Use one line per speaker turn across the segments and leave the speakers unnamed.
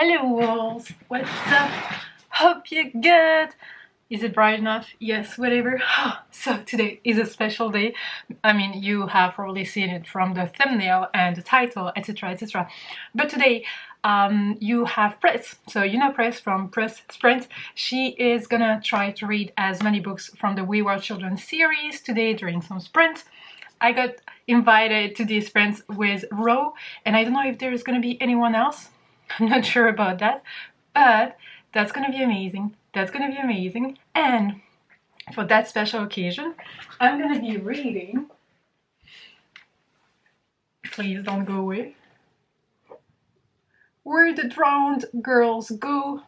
Hello walls, what's up? Hope you're good. Is it bright enough? Yes, whatever. So today is a special day. I mean, you have probably seen it from the thumbnail and the title, etc, etc. But today you have Press. So you know Press from Press Sprint. She is gonna try to read as many books from the Wayward Children series today during some sprints. I got invited to these sprints with Ro, and I don't know if there's gonna be anyone else. I'm not sure about that, but that's gonna be amazing. That's gonna be amazing. And for that special occasion, I'm gonna be reading. Please don't go away. Where the Drowned Girls Go.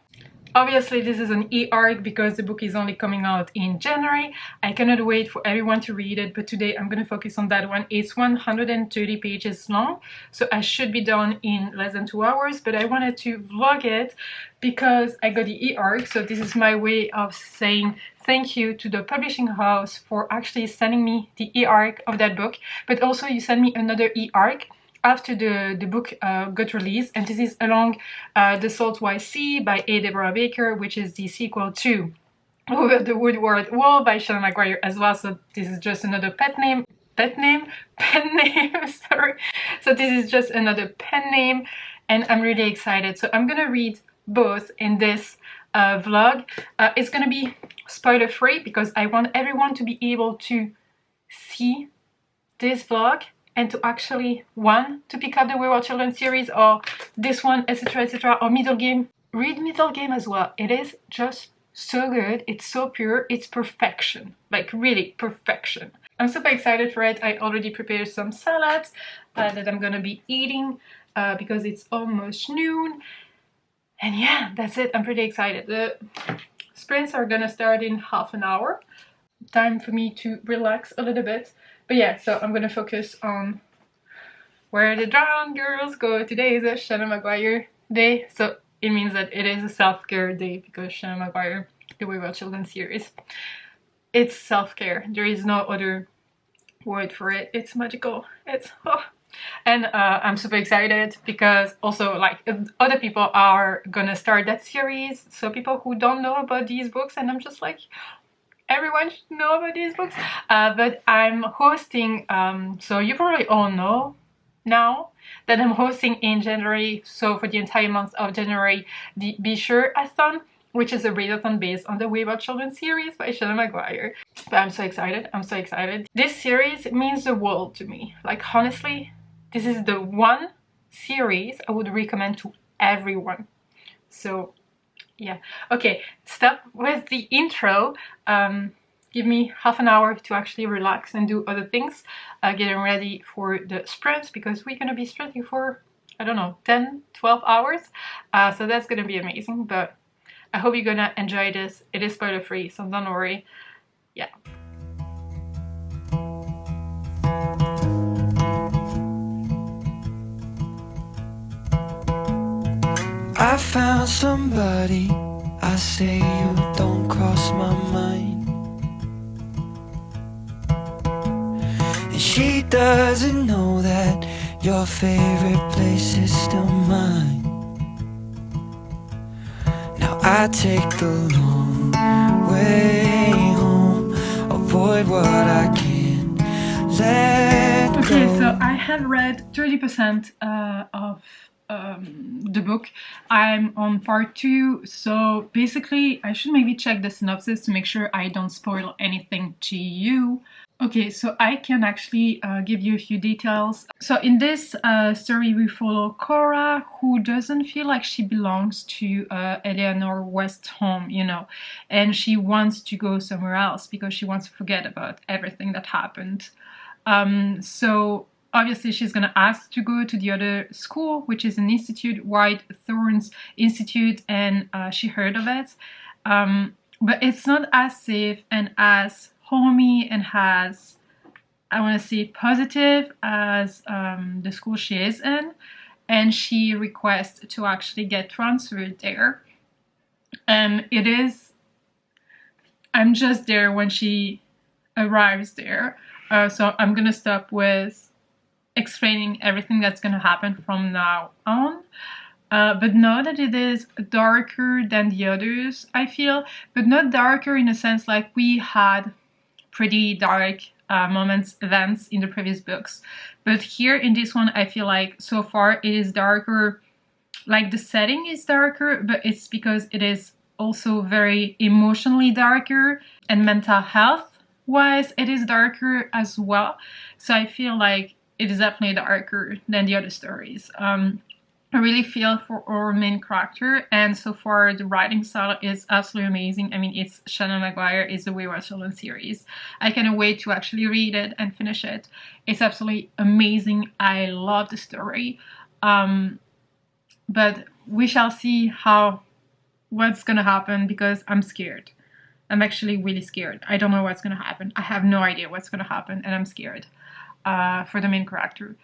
Obviously this is an eArc because the book is only coming out in January. I cannot wait for everyone to read it, but today I'm going to focus on that one. It's 130 pages long, so I should be done in less than 2 hours, but I wanted to vlog it because I got the eArc, so this is my way of saying thank you to the publishing house for actually sending me the eArc of that book, but also you sent me another eArc after the book got released, and this is along the Saltwise Sea by A. Deborah Baker, which is the sequel to Over the Woodward Wall by Seanan McGuire as well. So this is just another pen name, sorry. So this is just another pen name, and I'm really excited. So I'm gonna read both in this vlog. It's gonna be spoiler free because I want everyone to be able to see this vlog and to actually to pick up the Wayward Children series or this one, etc, etc, or MiddleGame. Read MiddleGame as well. It is just so good. It's so pure. It's perfection, like really perfection. I'm super excited for it. I already prepared some salads that I'm gonna be eating because it's almost noon. And yeah, that's it. I'm pretty excited. The sprints are gonna start in half an hour. Time for me to relax a little bit. But yeah, so I'm gonna focus on Where the Drowned Girls Go. Today is a Seanan McGuire day, so it means that it is a self-care day because Seanan McGuire, the Wayward Children series, it's self-care. There is no other word for it. It's magical. It's and I'm super excited because also like other people are gonna start that series, so people who don't know about these books, and I'm just like, everyone should know about these books. But I'm hosting, so you probably all know now that I'm hosting in January, so for the entire month of January, the Be Sure-a-thon, which is a readathon based on the Wayward Children series by Seanan McGuire. But I'm so excited, I'm so excited. This series means the world to me. Like honestly, this is the one series I would recommend to everyone. So yeah, okay, stop with the intro. Give me half an hour to actually relax and do other things, getting ready for the sprints because we're gonna be sprinting for, I don't know, 10-12 hours, so that's gonna be amazing. But I hope you're gonna enjoy this. It is spoiler free, so don't worry. Yeah.
I found somebody, I say you don't cross my mind, and she doesn't know that your favorite place is still mine. Now I take the long way home, avoid what I can't let go.
Okay, so I have read 30% of the book. I'm on part 2, so basically I should maybe check the synopsis to make sure I don't spoil anything to you. Okay, so I can actually give you a few details. So in this story we follow Cora, who doesn't feel like she belongs to Eleanor West's home, you know, and she wants to go somewhere else because she wants to forget about everything that happened. So obviously she's gonna ask to go to the other school, which is an institute, White Thorns Institute, and she heard of it. But it's not as safe and as homey and as, I want to say, positive as the school she is in. And she requests to actually get transferred there. And it is, I'm just there when she arrives there. So I'm gonna stop with explaining everything that's going to happen from now on. but know that it is darker than the others, I feel, but not darker in a sense like we had pretty dark moments, events in the previous books. But here in this one, I feel like so far it is darker, like the setting is darker, but it's because it is also very emotionally darker, and mental health wise it is darker as well. So I feel like it is definitely darker than the other stories. I really feel for our main character, and so far the writing style is absolutely amazing. I mean, it's Seanan McGuire, it's the Wayward Children series. I cannot wait to actually read it and finish it. It's absolutely amazing. I love the story. But we shall see what's gonna happen, because I'm scared. I'm actually really scared. I don't know what's gonna happen. I have no idea what's gonna happen, and I'm scared for the main character.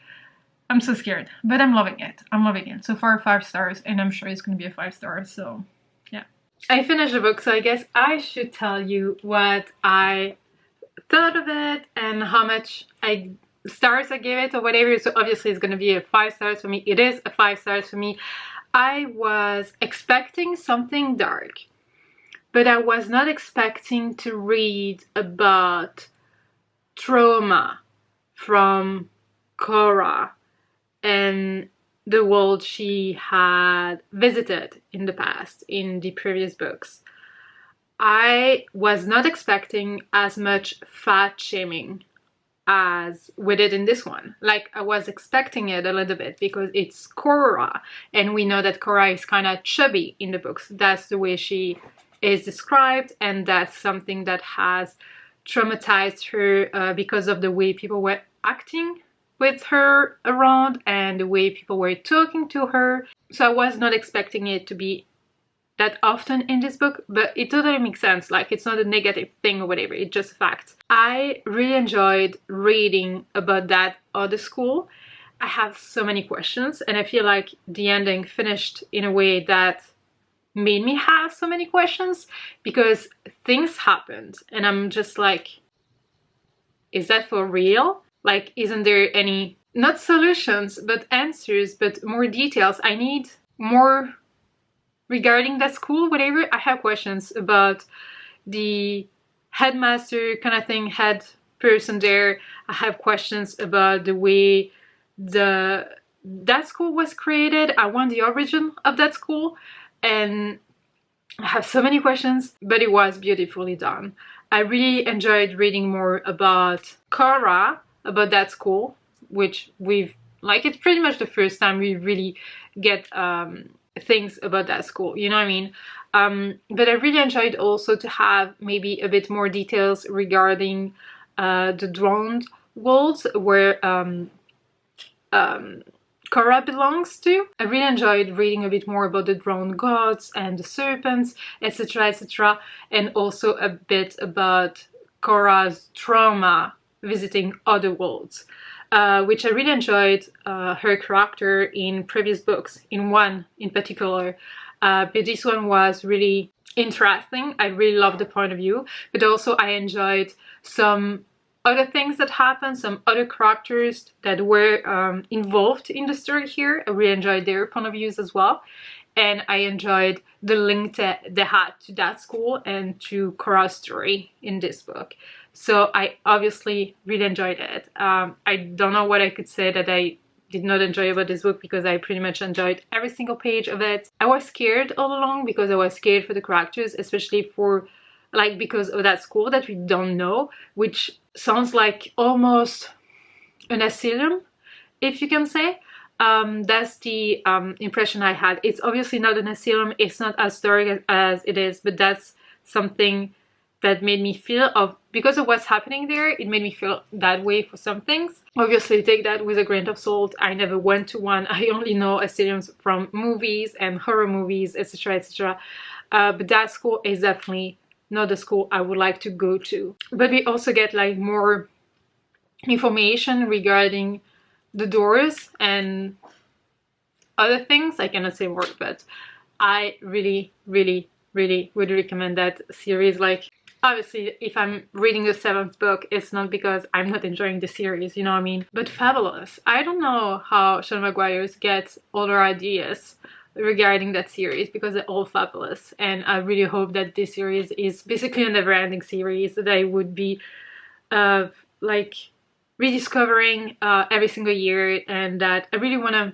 I'm so scared, but I'm loving it. I'm loving it. So far 5 stars, and I'm sure it's going to be a 5 star, so yeah. I finished the book, so I guess I should tell you what I thought of it and how much stars I gave it or whatever. So obviously it's going to be a 5 stars for me. It is a 5 stars for me. I was expecting something dark, but I was not expecting to read about trauma from Cora and the world she had visited in the past, in the previous books. I was not expecting as much fat shaming as we did in this one. Like, I was expecting it a little bit because it's Cora, and we know that Cora is kind of chubby in the books. That's the way she is described, and that's something that has traumatized her because of the way people were acting with her around and the way people were talking to her. So I was not expecting it to be that often in this book, but it totally makes sense. Like, it's not a negative thing or whatever, it's just a fact. I really enjoyed reading about that other school. I have so many questions, and I feel like the ending finished in a way that made me have so many questions, because things happened and I'm just like, is that for real? Like, isn't there any, not solutions, but answers, but more details? I need more regarding that school, whatever. I have questions about the headmaster kind of thing, head person there. I have questions about the way that school was created. I want the origin of that school, and I have so many questions, but it was beautifully done. I really enjoyed reading more about Cora, about that school, which it's pretty much the first time we really get things about that school, you know what I mean? But I really enjoyed also to have maybe a bit more details regarding the drowned worlds where Cora belongs to. I really enjoyed reading a bit more about the drowned gods and the serpents, etc, etc, and also a bit about Cora's trauma visiting other worlds, which I really enjoyed her character in previous books, in one in particular, but this one was really interesting. I really loved the point of view, but also I enjoyed some other things that happened, some other characters that were involved in the story here. I really enjoyed their point of views as well, and I enjoyed the link that they had to that school and to Cora's story in this book. So I obviously really enjoyed it. I don't know what I could say that I did not enjoy about this book, because I pretty much enjoyed every single page of it. I was scared all along, because I was scared for the characters, especially because of that school that we don't know, which sounds like almost an asylum, if you can say. That's the impression I had. It's obviously not an asylum, it's not as dark as it is, but that's something that made me feel because of what's happening there, it made me feel that way for some things. Obviously take that with a grain of salt. I never went to one. I only know asylums from movies and horror movies, etc, etc. But that school is definitely not the school I would like to go to. But we also get like more information regarding the doors and other things. I cannot say more, but I really, really, really would recommend that series. Like, obviously, if I'm reading the 7th book, it's not because I'm not enjoying the series, you know what I mean? But fabulous. I don't know how Seanan McGuire gets all their ideas regarding that series because they're all fabulous, and I really hope that this series is basically a never-ending series that I would be like rediscovering every single year, and that I really want to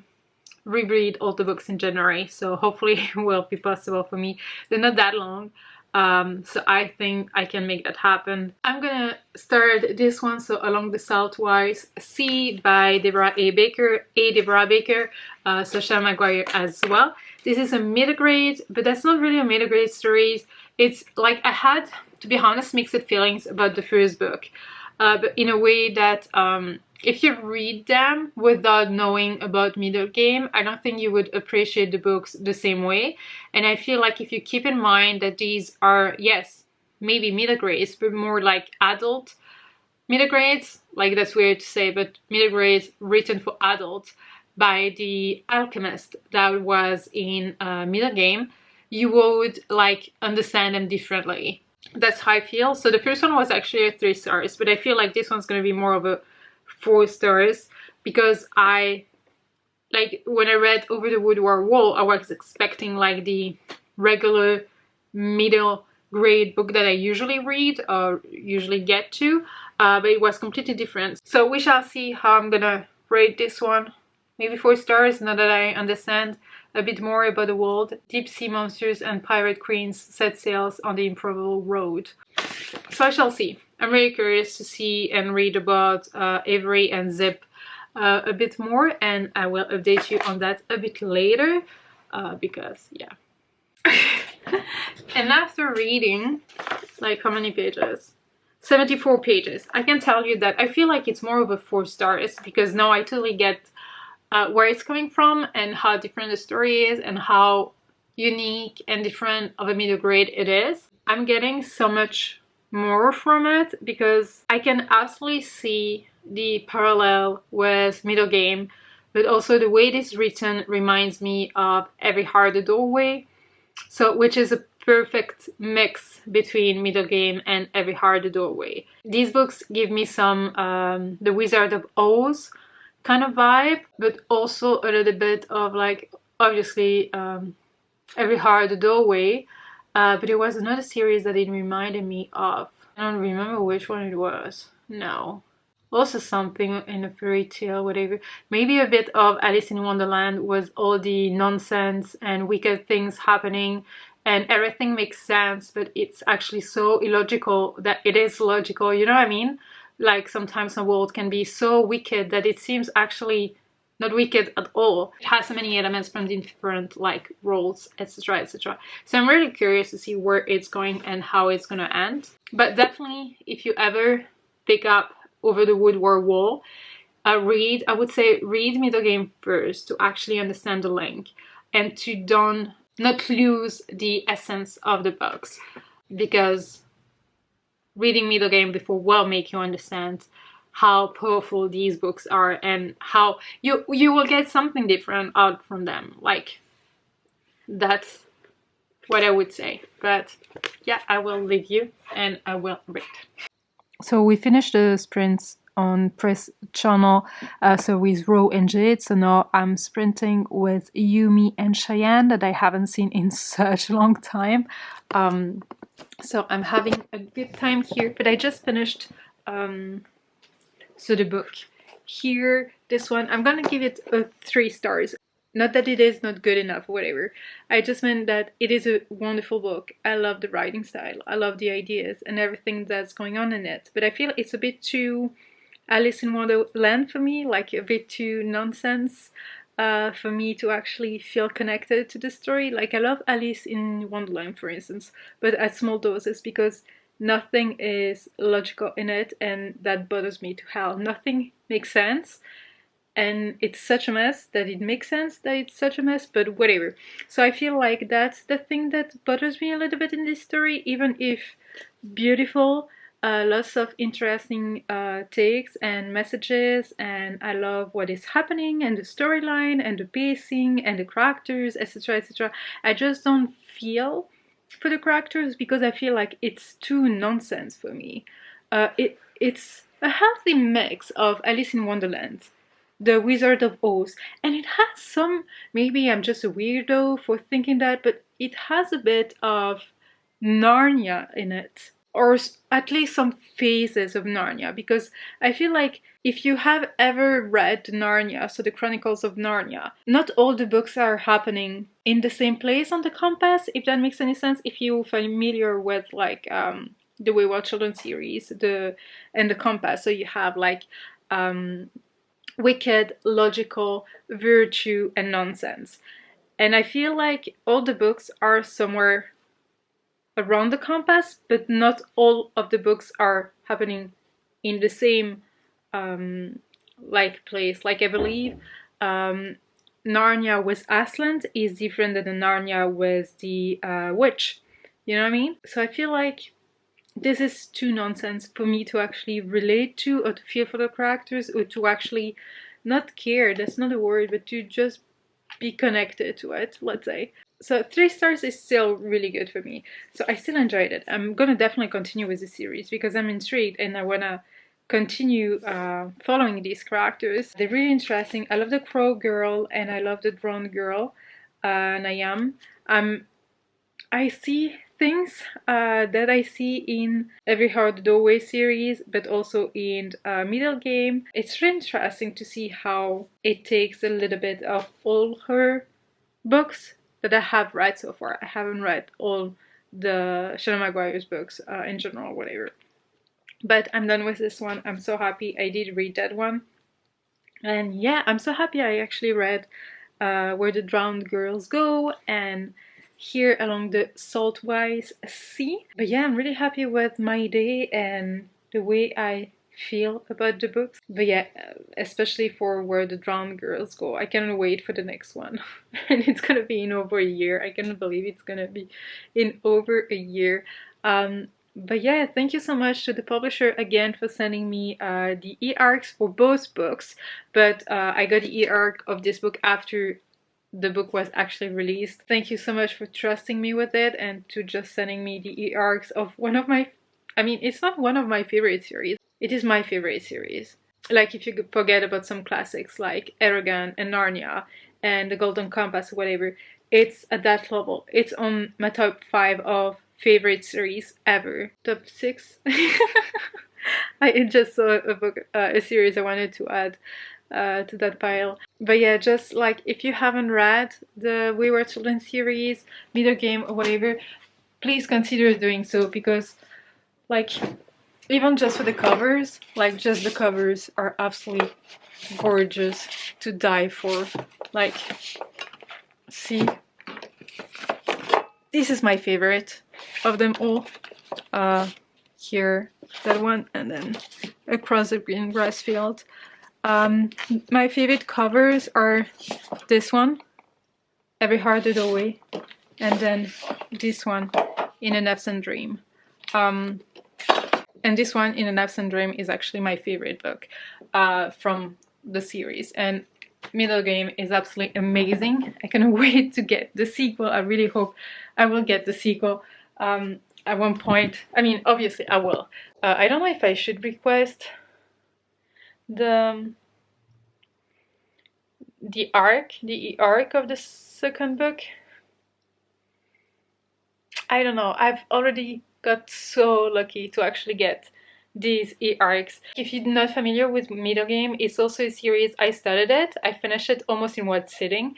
reread all the books in January, so hopefully it will be possible for me. They're not that long, so I think I can make that happen. I'm gonna start this one, so Along the Saltwise Sea by Deborah Baker, Sasha McGuire as well. This is a middle grade, but that's not really a middle grade series. It's like I had, to be honest, mixed feelings about the first book, but in a way that if you read them without knowing about MiddleGame, I don't think you would appreciate the books the same way. And I feel like if you keep in mind that these are, yes, maybe middle grades, but more like adult middle grades, like that's weird to say, but middle grades written for adults by the alchemist that was in MiddleGame, you would like understand them differently. That's how I feel. So the first one was actually a 3 stars, but I feel like this one's going to be more of a 4 stars because I, like, when I read Over the Woodward Wall, I was expecting like the regular middle grade book that I usually read or usually get to, but it was completely different. So we shall see how I'm gonna rate this one. Maybe 4 stars now that I understand a bit more about the world. Deep sea monsters and pirate queens set sails on the improbable road. So I shall see. I'm really curious to see and read about Avery and Zip a bit more, and I will update you on that a bit later because yeah. And after reading, like, how many pages? 74 pages. I can tell you that I feel like it's more of a 4 stars because now I totally get where it's coming from and how different the story is and how unique and different of a middle grade it is. I'm getting so much more from it because I can absolutely see the parallel with MiddleGame, but also the way it is written reminds me of Every Heart a Doorway, so which is a perfect mix between MiddleGame and Every Heart a Doorway. These books give me some The Wizard of Oz kind of vibe, but also a little bit of, like, obviously Every Heart a Doorway, but it was another series that it reminded me of. I don't remember which one it was. No. Also something in a fairy tale, whatever. Maybe a bit of Alice in Wonderland with all the nonsense and wicked things happening and everything makes sense, but it's actually so illogical that it is logical, you know what I mean? Like sometimes a world can be so wicked that it seems actually not wicked at all. It has so many elements from different like roles, etc, etc. So I'm really curious to see where it's going and how it's gonna end. But definitely, if you ever pick up Over the Woodward Wall, I would say read MiddleGame first to actually understand the link and to not lose the essence of the books, because reading MiddleGame before will make you understand how powerful these books are and how you will get something different out from them. Like, that's what I would say. But yeah, I will leave you and I will read. So we finished the sprints on Press Channel, so with Ro and Jade. So now I'm sprinting with Yumi and Cheyenne that I haven't seen in such a long time. So I'm having a good time here, but I just finished so the book here, this one, I'm gonna give it a 3 stars. Not that it is not good enough, whatever. I just meant that it is a wonderful book. I love the writing style. I love the ideas and everything that's going on in it. But I feel it's a bit too Alice in Wonderland for me, like a bit too nonsense for me to actually feel connected to the story. Like, I love Alice in Wonderland, for instance, but at small doses because nothing is logical in it, and that bothers me to hell. Nothing makes sense. And it's such a mess that it makes sense that it's such a mess, but whatever. So I feel like that's the thing that bothers me a little bit in this story, even if beautiful, lots of interesting takes and messages, and I love what is happening and the storyline and the pacing and the characters, etc, etc. I just don't feel for the characters because I feel like it's too nonsense for me. It's a healthy mix of Alice in Wonderland The Wizard of Oz, and it has some, maybe I'm just a weirdo for thinking that, but it has a bit of Narnia in it, or at least some phases of Narnia, because I feel like if you have ever read Narnia, so the Chronicles of Narnia, not all the books are happening in the same place on the compass, if that makes any sense. If you're familiar with like the Wayward Children series, and the compass, so you have like wicked, logical, virtue, and nonsense. And I feel like all the books are somewhere around the compass, but not all of the books are happening in the same like place. Like I believe Narnia with Aslan is different than the Narnia with the witch. You know what I mean? So I feel like this is too nonsense for me to actually relate to, or to feel for the characters, or to actually not care, that's not a word, but to just be connected to it, let's say. So 3 stars is still really good for me. So I still enjoyed it. I'm gonna definitely continue with the series because I'm intrigued and I wanna continue following these characters. They're really interesting. I love the Crow Girl and I love the Drone Girl, Nayam. I see things that I see in Every Heart the Doorway series, but also in MiddleGame. It's really interesting to see how it takes a little bit of all her books that I have read so far. I haven't read all the Seanan McGuire's books in general, whatever. But I'm done with this one. I'm so happy I did read that one. And yeah, I'm so happy I actually read Where the Drowned Girls Go and Here Along the Saltwise Sea. But yeah, I'm really happy with my day and the way I feel about the books. But yeah, especially for Where the Drowned Girls Go, I cannot wait for the next one. And it's gonna be in over a year. I cannot believe it's gonna be in over a year. But yeah, thank you so much to the publisher again for sending me the eArcs for both books. But I got the eArc of this book after the book was actually released. Thank you so much for trusting me with it and to just sending me the eArcs of one of my, I mean, it's not one of my favorite series. It is my favorite series. Like if you could forget about some classics like Eragon and Narnia and The Golden Compass or whatever, it's at that level. It's on my top 5 of favorite series ever. Top 6? I just saw a book, a series I wanted to add to that pile. But yeah, just like if you haven't read the Wayward Children series, MiddleGame or whatever, please consider doing so, because like even just for the covers, like just the covers are absolutely gorgeous to die for. Like, see, this is my favorite of them all. Here, that one, and then Across the Green Grass Field. My favorite covers are this one, Every Heart the Doorway, and then this one, In an Absent Dream. And this one, In an Absent Dream, is actually my favorite book from the series. And MiddleGame is absolutely amazing. I cannot wait to get the sequel. I really hope I will get the sequel at one point. I mean, obviously I will. I don't know if I should request the eArc of the second book. I don't know. I've already got so lucky to actually get these eArcs. If you're not familiar with MiddleGame, it's also a series. I started it, I finished it almost in one sitting,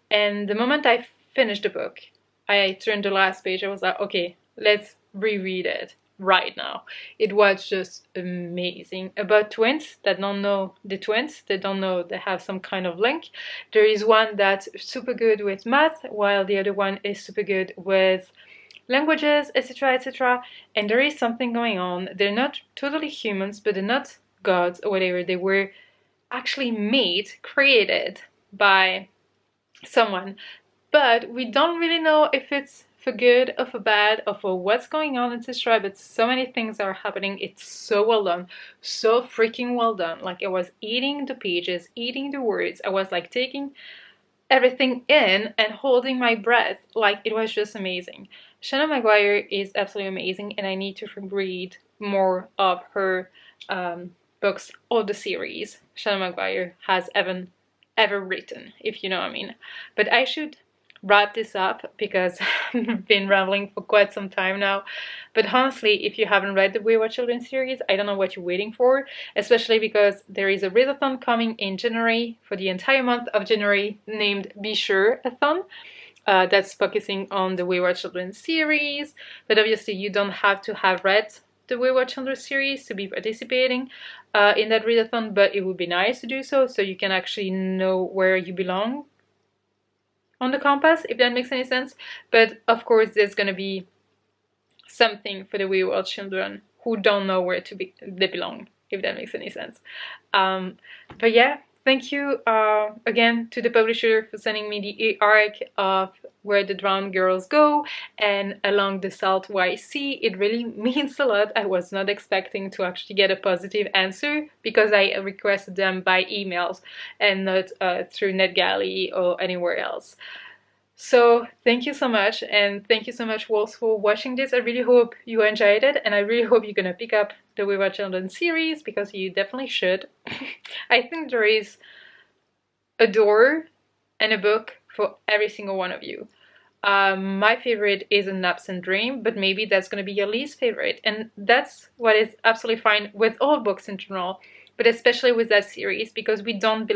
and the moment I finished the book, I turned the last page, I was like, okay, let's reread it right now. It was just amazing. About twins that don't know the twins, they don't know they have some kind of link. There is one that's super good with math, while the other one is super good with languages, etc, etc, and there is something going on. They're not totally humans, but they're not gods or whatever. They were actually made, created by someone, but we don't really know if it's for good or for bad or for what's going on, etc. But so many things are happening. It's so well done, so freaking well done. Like, I was eating the pages, eating the words. I was like taking everything in and holding my breath. Like, it was just amazing. Seanan McGuire is absolutely amazing, and I need to read more of her books or the series Seanan McGuire has ever written, if you know what I mean. But I should wrap this up because I've been rambling for quite some time now. But honestly, if you haven't read the Wayward Children series, I don't know what you're waiting for, especially because there is a readathon coming in January for the entire month of January named Be Sure-a-thon. That's focusing on the Wayward Children series, but obviously you don't have to have read the Wayward Children series to be participating in that readathon, but it would be nice to do so you can actually know where you belong on the compass, if that makes any sense. But of course there's gonna be something for the Wayward Children who don't know where they belong, if that makes any sense. But yeah, thank you again to the publisher for sending me the eArc of Where the Drowned Girls Go and Along the Saltwise Sea. It really means a lot. I was not expecting to actually get a positive answer because I requested them by emails and not through NetGalley or anywhere else. So thank you so much, and thank you so much Wolves for watching this. I really hope you enjoyed it, and I really hope you're gonna pick up the Wayward Children series because you definitely should. I think there is a door and a book for every single one of you. My favorite is An Absent Dream, but maybe that's gonna be your least favorite, and that's what is absolutely fine with all books in general, but especially with that series, because we don't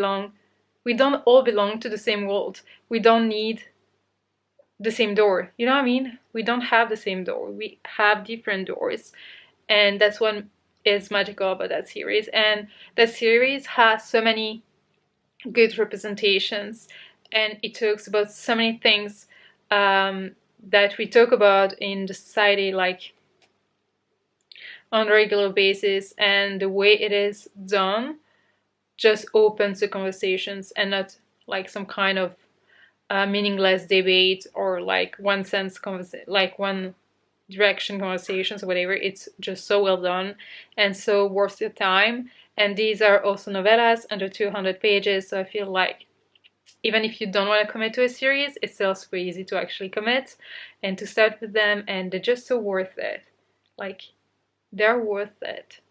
all belong to the same world. We don't need the same door, you know what I mean? We don't have the same door, we have different doors, and that's what is magical about that series. And that series has so many good representations, and it talks about so many things that we talk about in the society, like on a regular basis, and the way it is done just opens the conversations and not like some kind of meaningless debate or like one direction conversations or whatever. It's just so well done and so worth your time. And these are also novellas under 200 pages, so I feel like even if you don't want to commit to a series, it's still super easy to actually commit and to start with them, and they're just so worth it. Like, they're worth it,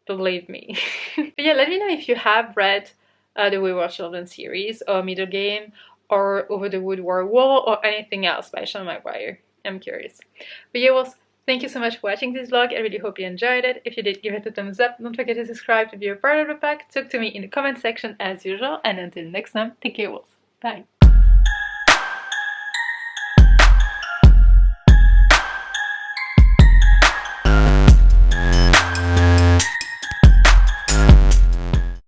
believe me. But yeah, let me know if you have read the Wayward Children series or MiddleGame or Over the Woodward Wall or anything else by Seanan McGuire. I'm curious. But yeah, well, thank you so much for watching this vlog. I really hope you enjoyed it. If you did, give it a thumbs up. Don't forget to subscribe to be a part of the pack. Talk to me in the comment section as usual. And until next time, take care, wolves. Bye.